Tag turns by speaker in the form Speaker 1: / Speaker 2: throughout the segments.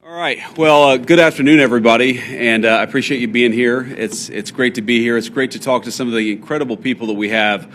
Speaker 1: All right. Well, good afternoon, everybody, and I appreciate you being here. It's great to be here. It's great to talk to some of the incredible people that we have,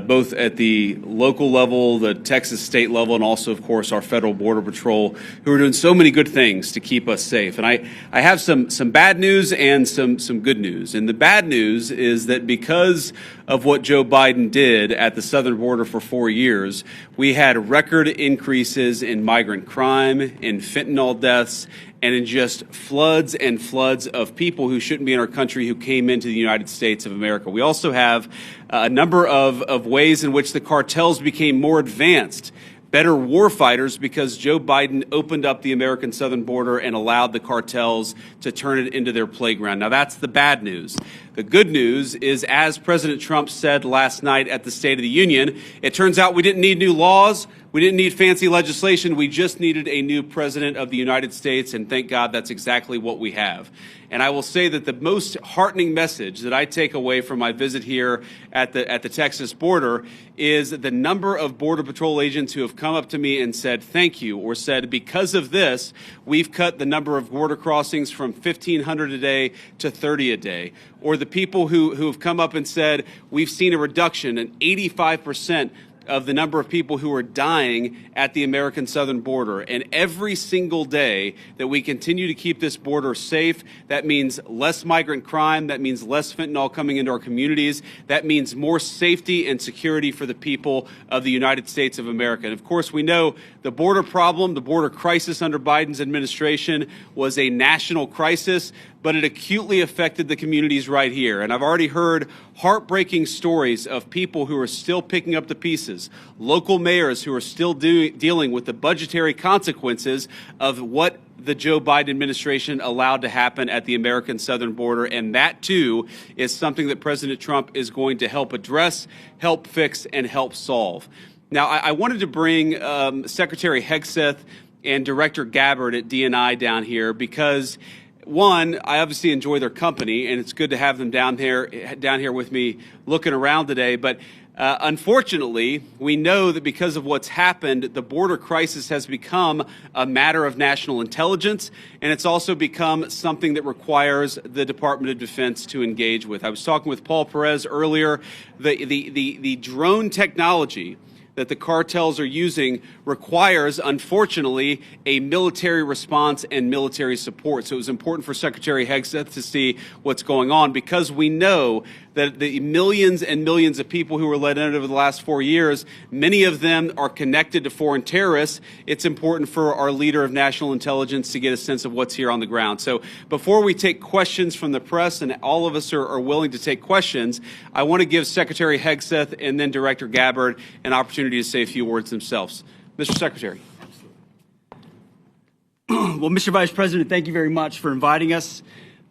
Speaker 1: both at the local level, the Texas state level, and also, of course, our federal border patrol, who are doing so many good things to keep us safe. And I have some bad news and some good news. And the bad news is that because of what Joe Biden did at the southern border for 4 years, we had record increases in migrant crime, in fentanyl deaths, and in just floods and floods of people who shouldn't be in our country who came into the United States of America. We also have a number of ways in which the cartels became more advanced, better warfighters, because Joe Biden opened up the American southern border and allowed the cartels to turn it into their playground. Now, that's the bad news. The good news is, as President Trump said last night at the State of the Union, it turns out we didn't need new laws. We didn't need fancy legislation. We just needed a new president of the United States, and thank God that's exactly what we have. And I will say that the most heartening message that I take away from my visit here at the Texas border is the number of Border Patrol agents who have come up to me and said thank you, or said because of this, we've cut the number of border crossings from 1,500 a day to 30 a day. Or the people who have come up and said we've seen a reduction, an 85% of the number of people who are dying at the American southern border. And every single day that we continue to keep this border safe, that means less migrant crime, that means less fentanyl coming into our communities, that means more safety and security for the people of the United States of America. And of course, we know the border problem, the border crisis under Biden's administration was a national crisis, but it acutely affected the communities right here. And I've already heard heartbreaking stories of people who are still picking up the pieces, local mayors who are still dealing with the budgetary consequences of what the Joe Biden administration allowed to happen at the American southern border. And that, too, is something that President Trump is going to help address, help fix, and help solve. Now, I wanted to bring Secretary Hegseth and Director Gabbard at DNI down here because, one, I obviously enjoy their company, and it's good to have them down here with me looking around today. But unfortunately, we know that because of what's happened, the border crisis has become a matter of national intelligence, and it's also become something that requires the Department of Defense to engage with. I was talking with Paul Perez earlier. The drone technology that the cartels are using requires, unfortunately, a military response and military support. So it was important for Secretary Hegseth to see what's going on, because we know that the millions and millions of people who were let in over the last 4 years, many of them are connected to foreign terrorists. It's important for our leader of national intelligence to get a sense of what's here on the ground. So before we take questions from the press, and all of us are willing to take questions, I want to give Secretary Hegseth and then Director Gabbard an opportunity to say a few words themselves. Mr. Secretary.
Speaker 2: Well, Mr. Vice President, thank you very much for inviting us.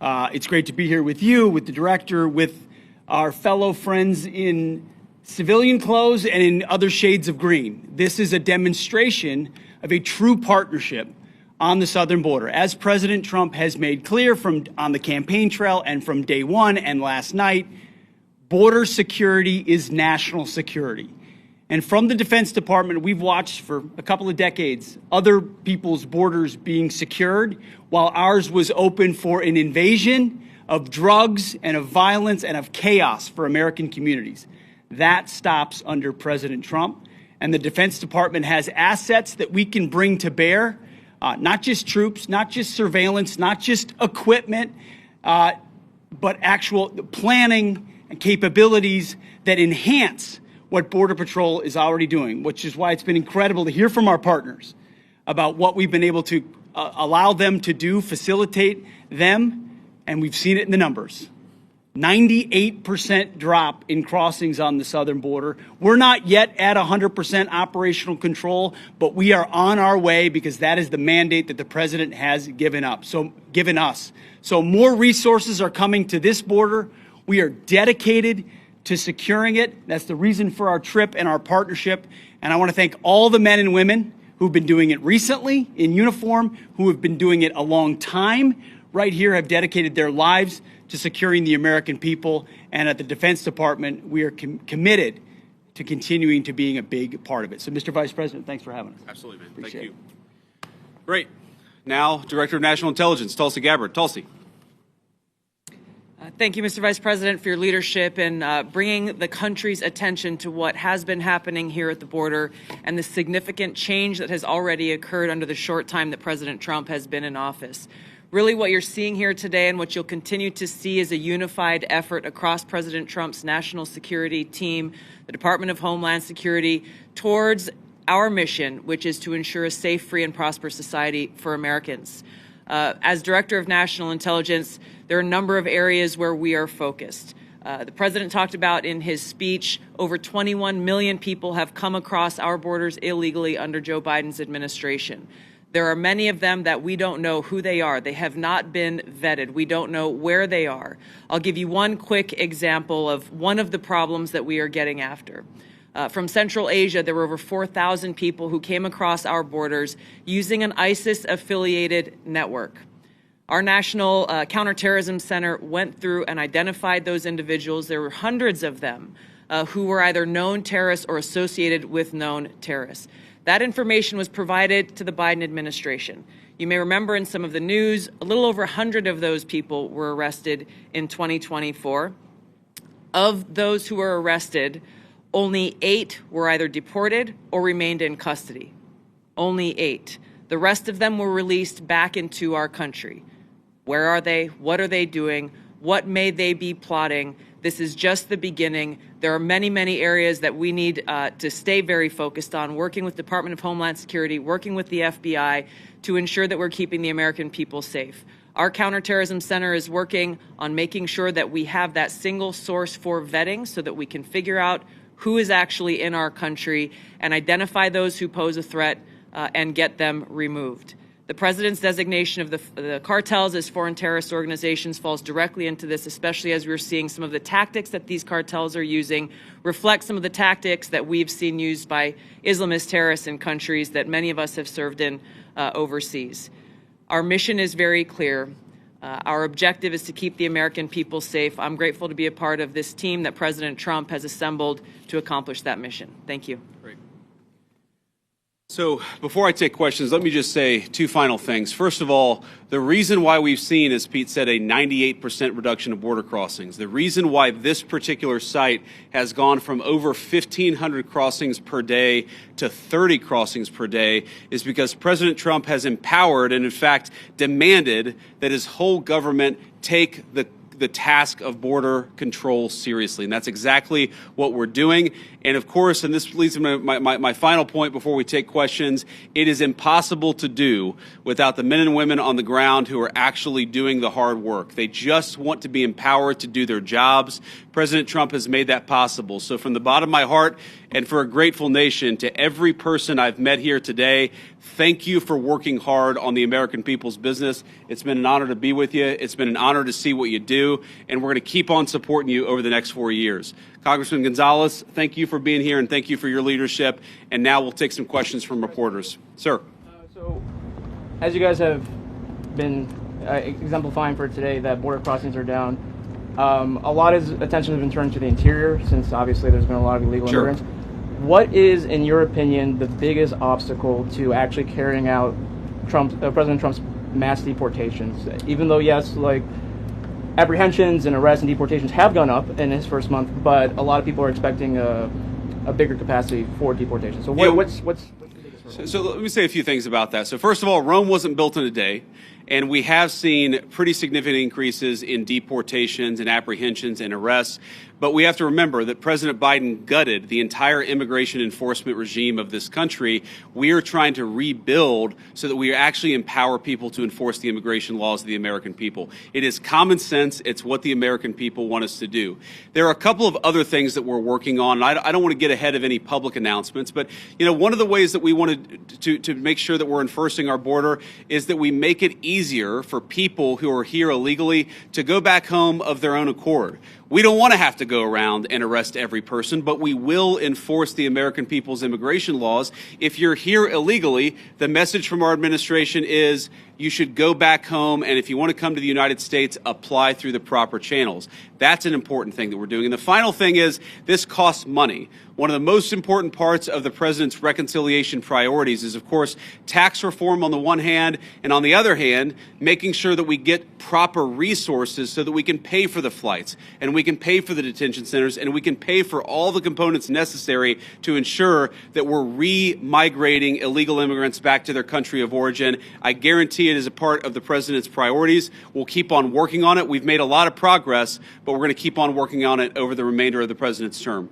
Speaker 2: It's great to be here with you, with the director, with our fellow friends in civilian clothes and in other shades of green. This is a demonstration of a true partnership on the southern border. As President Trump has made clear on the campaign trail and from day one and last night, border security is national security. And from the Defense Department, we've watched for a couple of decades other people's borders being secured while ours was open for an invasion of drugs and of violence and of chaos for American communities. That stops under President Trump. And the Defense Department has assets that we can bring to bear, not just troops, not just surveillance, not just equipment, but actual planning and capabilities that enhance what Border Patrol is already doing, which is why it's been incredible to hear from our partners about what we've been able to allow them to do, facilitate them, and we've seen it in the numbers. 98% drop in crossings on the southern border. We're not yet at 100% operational control, but we are on our way because that is the mandate that the president has given us. So more resources are coming to this border. We are dedicated to securing it. That's the reason for our trip and our partnership. And I want to thank all the men and women who've been doing it recently in uniform, who have been doing it a long time right here, have dedicated their lives to securing the American people. And at the Defense Department, we are committed to continuing to being a big part of it. So, Mr. Vice President, thanks for having us.
Speaker 1: Absolutely, man. Thank you. Great. now Director of National Intelligence, Tulsi Gabbard. Tulsi.
Speaker 3: Thank you, Mr. Vice President, for your leadership in bringing the country's attention to what has been happening here at the border and the significant change that has already occurred under the short time that President Trump has been in office. Really, what you're seeing here today and what you'll continue to see is a unified effort across President Trump's national security team, the Department of Homeland Security, towards our mission, which is to ensure a safe, free, and prosperous society for Americans. As Director of National Intelligence, there are a number of areas where we are focused. The President talked about in his speech, over 21 million people have come across our borders illegally under Joe Biden's administration. There are many of them that we don't know who they are. They have not been vetted. We don't know where they are. I'll give you one quick example of one of the problems that we are getting after. From Central Asia, there were over 4,000 people who came across our borders using an ISIS-affiliated network. Our National Counterterrorism Center went through and identified those individuals. There were hundreds of them who were either known terrorists or associated with known terrorists. That information was provided to the Biden administration. You may remember in some of the news, a little over 100 of those people were arrested in 2024. Of those who were arrested, only 8 were either deported or remained in custody. Only 8. The rest of them were released back into our country. Where are they? What are they doing? What may they be plotting? This is just the beginning. There are many, many areas that we need to stay very focused on, working with the Department of Homeland Security, working with the FBI to ensure that we're keeping the American people safe. Our Counterterrorism Center is working on making sure that we have that single source for vetting so that we can figure out who is actually in our country and identify those who pose a threat and get them removed. The President's designation of the cartels as foreign terrorist organizations falls directly into this, especially as we're seeing some of the tactics that these cartels are using reflect some of the tactics that we've seen used by Islamist terrorists in countries that many of us have served in overseas. Our mission is very clear. Our objective is to keep the American people safe. I'm grateful to be a part of this team that President Trump has assembled to accomplish that mission. Thank you.
Speaker 1: Great. So before I take questions, let me just say 2 final things. First of all, the reason why we've seen, as Pete said, a 98% reduction of border crossings, the reason why this particular site has gone from over 1,500 crossings per day to 30 crossings per day is because President Trump has empowered and, in fact, demanded that his whole government take the task of border control seriously. And that's exactly what we're doing. And of course, and this leads me to my final point before we take questions, it is impossible to do without the men and women on the ground who are actually doing the hard work. They just want to be empowered to do their jobs. President Trump has made that possible. So from the bottom of my heart and for a grateful nation, to every person I've met here today, thank you for working hard on the American people's business. It's been an honor to be with you. It's been an honor to see what you do, and we're going to keep on supporting you over the next 4 years. Congressman Gonzalez, thank you for being here, and thank you for your leadership. And now we'll take some questions from reporters. Sir.
Speaker 4: So, as you guys have been exemplifying for today that border crossings are down, a lot of attention has been turned to the interior since obviously there's been a lot of illegal immigrants. What is, in your opinion, the biggest obstacle to actually carrying out President Trump's mass deportations? Even though, yes, like apprehensions and arrests and deportations have gone up in his first month, but a lot of people are expecting a bigger capacity for deportation. So what's the biggest hurdle?
Speaker 1: So let me say a few things about that. So first of all, Rome wasn't built in a day. And we have seen pretty significant increases in deportations and apprehensions and arrests. But we have to remember that President Biden gutted the entire immigration enforcement regime of this country. We are trying to rebuild so that we actually empower people to enforce the immigration laws of the American people. It is common sense. It's what the American people want us to do. There are a couple of other things that we're working on. And I don't want to get ahead of any public announcements, but one of the ways that we want to make sure that we're enforcing our border is that we make it easier for people who are here illegally to go back home of their own accord. We don't want to have to go around and arrest every person, but we will enforce the American people's immigration laws. If you're here illegally, the message from our administration is you should go back home, and if you want to come to the United States, apply through the proper channels. That's an important thing that we're doing. And the final thing is this costs money. One of the most important parts of the president's reconciliation priorities is, of course, tax reform on the one hand, and on the other hand, making sure that we get proper resources so that we can pay for the flights, and we can pay for the detention centers, and we can pay for all the components necessary to ensure that we're re-migrating illegal immigrants back to their country of origin. I guarantee it is a part of the president's priorities. We'll keep on working on it. We've made a lot of progress, but we're going to keep on working on it over the remainder of the president's term.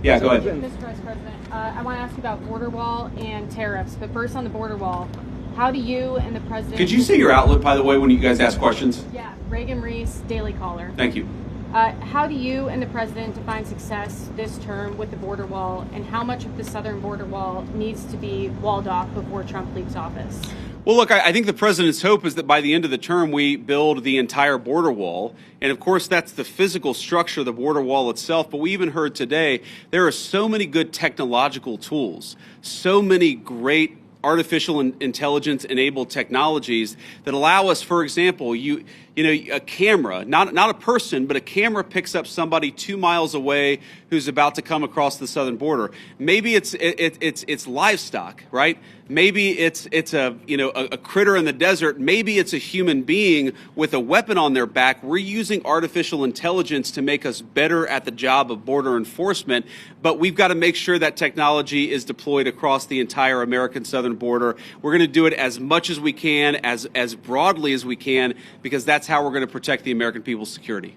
Speaker 1: Yeah, go ahead.
Speaker 5: Mr. Vice President, I want to ask you about border wall and tariffs. But first on the border wall, how do you and the president...
Speaker 1: Could you say your outlet, by the way, when you guys ask questions?
Speaker 5: Yeah, Reagan Reese, Daily Caller.
Speaker 1: Thank you.
Speaker 5: How do you and the president define success this term with the border wall, and how much of the southern border wall needs to be walled off before Trump leaves office?
Speaker 1: Well, look, I think the president's hope is that by the end of the term, we build the entire border wall. And of course, that's the physical structure of the border wall itself. But we even heard today, there are so many good technological tools, so many great artificial intelligence enabled technologies that allow us, for example, a camera, not a person, but a camera picks up somebody 2 miles away who's about to come across the southern border. Maybe it's livestock, right? Maybe it's a critter in the desert. Maybe it's a human being with a weapon on their back. We're using artificial intelligence to make us better at the job of border enforcement, but we've got to make sure that technology is deployed across the entire American southern border. We're going to do it as much as we can, as broadly as we can, because that's how we're going to protect the American people's security.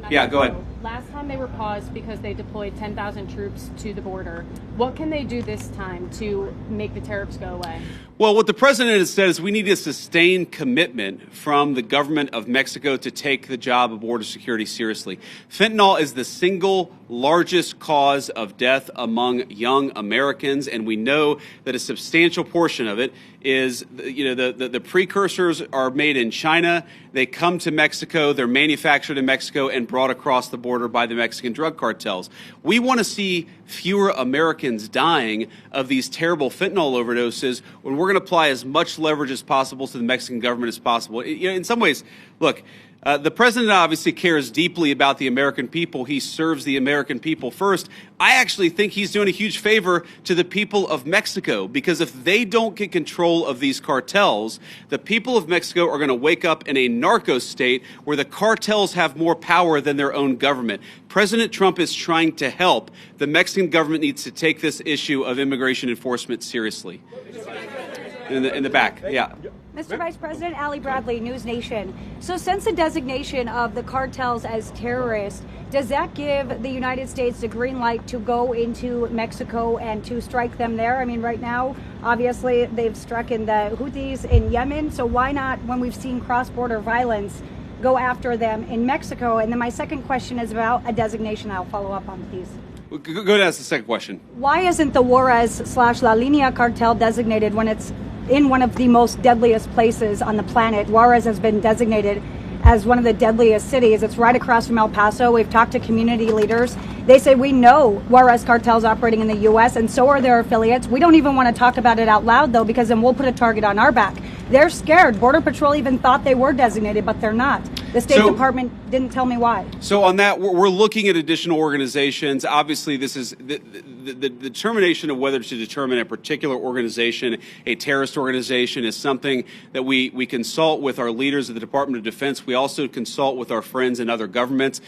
Speaker 1: Yeah, go ahead.
Speaker 5: Last time they were paused because they deployed 10,000 troops to the border. What can they do this time to make the tariffs go away?
Speaker 1: Well, what the president has said is we need a sustained commitment from the government of Mexico to take the job of border security seriously. Fentanyl is the single largest cause of death among young Americans, and we know that a substantial portion of it is, the precursors are made in China. They come to Mexico, they're manufactured in Mexico and brought across the border by the Mexican drug cartels. We want to see fewer Americans dying of these terrible fentanyl overdoses when we're going to apply as much leverage as possible to the Mexican government as possible. In some ways, look, the president obviously cares deeply about the American people. He serves the American people first. I actually think he's doing a huge favor to the people of Mexico, because if they don't get control of these cartels, the people of Mexico are going to wake up in a narco state where the cartels have more power than their own government. President Trump is trying to help. The Mexican government needs to take this issue of immigration enforcement seriously. In the back, yeah.
Speaker 6: Mr. Vice President, Ali Bradley, News Nation. So since the designation of the cartels as terrorists, does that give the United States the green light to go into Mexico and to strike them there? I mean, right now, obviously, they've struck in the Houthis in Yemen. So why not, when we've seen cross-border violence, go after them in Mexico? And then my second question is about a designation. I'll follow up on, please.
Speaker 1: Go ahead and ask the second question.
Speaker 6: Why isn't the Juarez/La Línea cartel designated when it's in one of the most deadliest places on the planet? Juarez has been designated as one of the deadliest cities. It's right across from El Paso. We've talked to community leaders. They say, we know Juarez cartel's operating in the U.S. and so are their affiliates. We don't even want to talk about it out loud, though, because then we'll put a target on our back. They're scared. Border Patrol even thought they were designated, but they're not. The State Department didn't tell me why.
Speaker 1: So on that, we're looking at additional organizations. Obviously, this is the determination of whether to determine a particular organization, a terrorist organization, is something that we consult with our leaders of the Department of Defense. We also consult with our friends in other governments.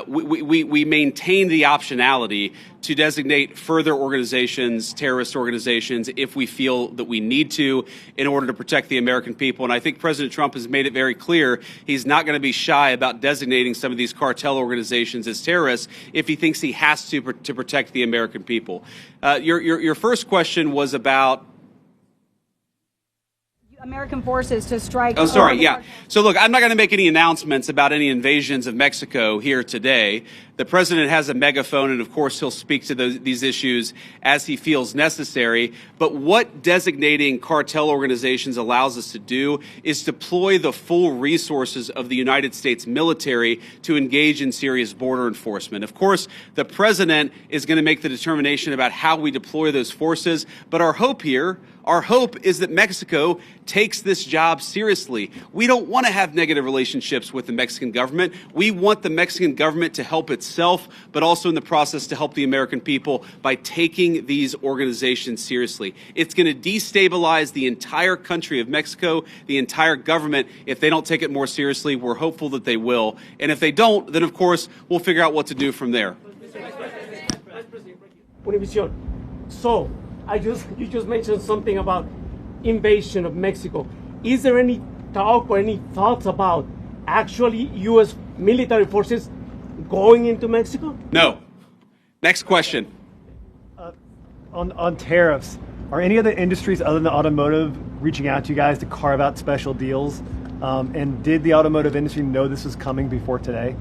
Speaker 1: We maintain the optionality to designate further organizations, terrorist organizations, if we feel that we need to in order to protect the American people. And I think President Trump has made it very clear he's not going to be shy about designating some of these cartel organizations as terrorists if he thinks he has to protect the American people. Your first question was about
Speaker 6: American forces to strike.
Speaker 1: Oh, sorry. Yeah. So look, I'm not going to make any announcements about any invasions of Mexico here today. The president has a megaphone, and of course, he'll speak to these issues as he feels necessary. But what designating cartel organizations allows us to do is deploy the full resources of the United States military to engage in serious border enforcement. Of course, the president is going to make the determination about how we deploy those forces. But our hope here, Our hope is that Mexico takes this job seriously. We don't want to have negative relationships with the Mexican government. We want the Mexican government to help itself, but also in the process to help the American people by taking these organizations seriously. It's going to destabilize the entire country of Mexico, the entire government, if they don't take it more seriously. We're hopeful that they will. And if they don't, then of course, we'll figure out what to do from there.
Speaker 7: Univision. So, you just mentioned something about invasion of Mexico. Is there any talk or any thoughts about actually U.S. military forces going into Mexico?
Speaker 1: No. Next question.
Speaker 8: On tariffs, are any other industries other than automotive reaching out to you guys to carve out special deals? And did the automotive industry know this was coming before today?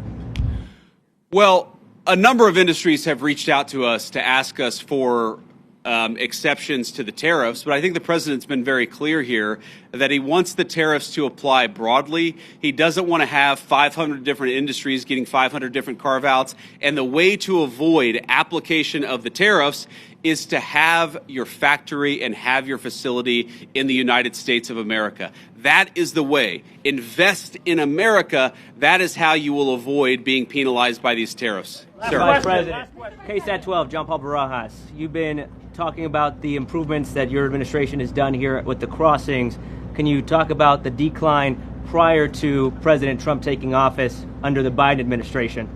Speaker 1: Well, a number of industries have reached out to us to ask us for exceptions to the tariffs, but I think the president's been very clear here that he wants the tariffs to apply broadly. He doesn't want to have 500 different industries getting 500 different carve-outs, and the way to avoid application of the tariffs is to have your factory and have your facility in the United States of America. That is the way. Invest in America. That is how you will avoid being penalized by these tariffs. Sir.
Speaker 9: Vice President, KSAT 12, John Paul Barajas. You've been talking about the improvements that your administration has done here with the crossings. Can you talk about the decline prior to President Trump taking office under the Biden administration?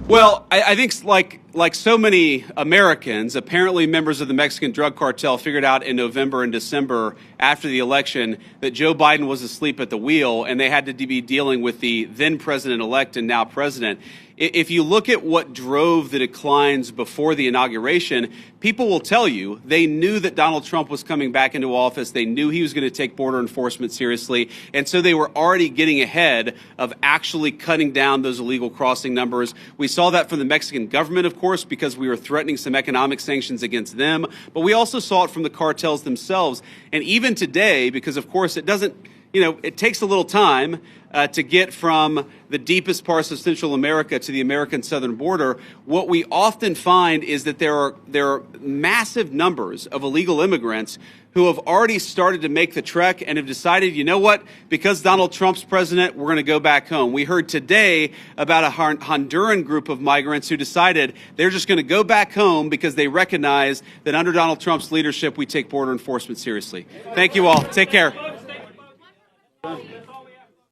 Speaker 1: Well, I think like so many Americans, apparently members of the Mexican drug cartel figured out in November and December after the election that Joe Biden was asleep at the wheel and they had to be dealing with the then president-elect and now president. If you look at what drove the declines before the inauguration, people will tell you they knew that Donald Trump was coming back into office. They knew he was going to take border enforcement seriously. And so they were already getting ahead of actually cutting down those illegal crossing numbers. We saw that from the Mexican government, of course, because we were threatening some economic sanctions against them. But we also saw it from the cartels themselves. And even today, because, of course, it doesn't, it takes a little time to get from the deepest parts of Central America to the American southern border. What we often find is that there are massive numbers of illegal immigrants who have already started to make the trek and have decided, you know what, because Donald Trump's president, we're going to go back home. We heard today about a Honduran group of migrants who decided they're just going to go back home because they recognize that under Donald Trump's leadership, we take border enforcement seriously. Thank you all. Take care.